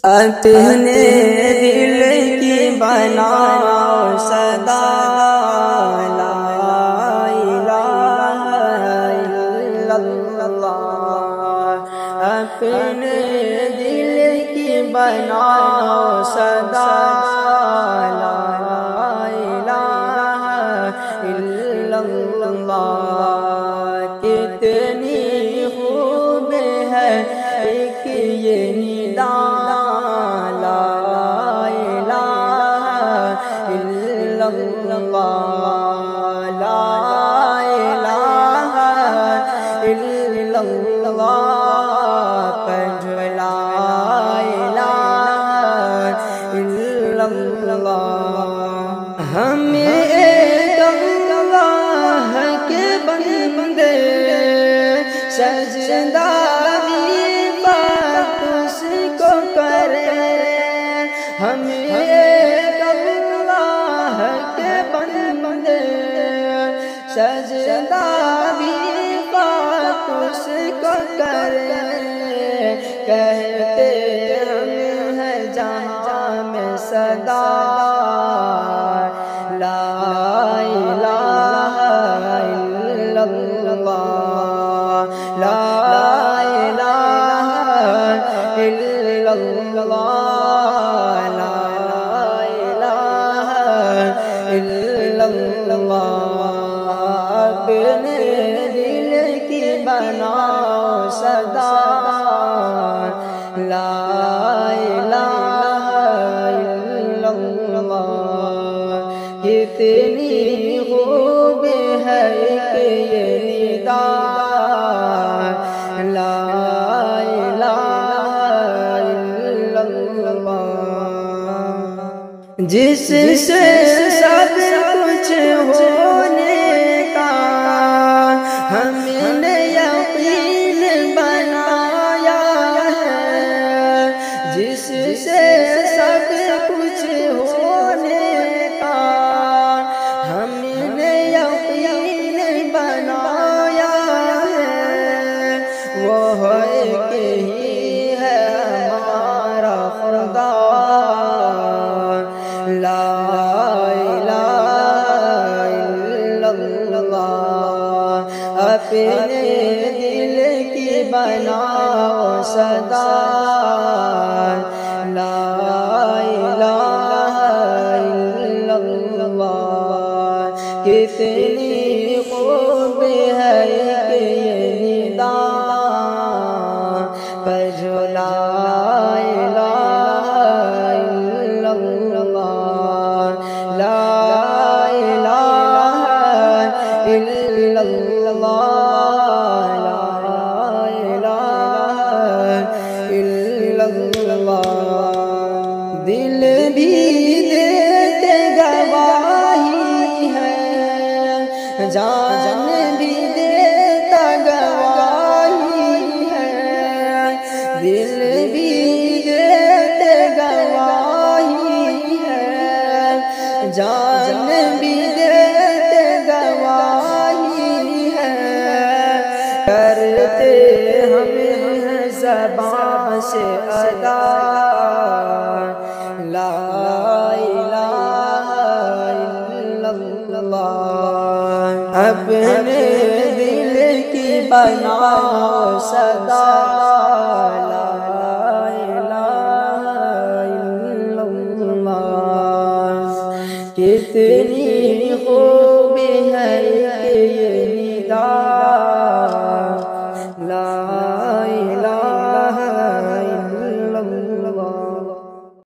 اپنے دل کی بناؤ صدا لا الہ الا اللہ، اپنے دل کی بناؤ صدا لا الہ الا اللہ، کتنی خوب ہے ایک یہ ندا ہمیں ایک اللہ کے بندے سجدہ بات اس کو کرے، ہمیں ایک اللہ کے بندے سجدہ بات اس کو کرے، کہتے ہم ہیں جہاں میں صدا لا الہ الا اللہ، لا الہ الا اللہ، لا الہ الا اللہ، اپنے دل کی بناؤ صدا لا کتنی خوب ہے ایک یہ ندا لا الہ الا اللہ، جس سے سب کچھ ہونے کا ہم نے یقین بنایا ہے، جس سے سب کچھ ہونے وہ ایک ہی ہے ہمارا خدا لا الہ الا اللہ، اپنے دل کی بناؤ صدا لا الہ الا اللہ، کتنی خوب ہے ایک یہ ندا پر لا الہ الا اللہ، لا الہ الا اللہ، لا الہ الا اللہ، دل بھی دیتے گواہی ہے، جان بھی دیتا گواہی ہے، دل بھی دیتے گواہی ہے، جان بھی دیتے گواہی ہے، کرتے ہمیں زبان سے ادا لا الہ الا اللہ، اپنے دل کی بناؤ صدا لا الہ الا اللہ، کتنی خوب ہے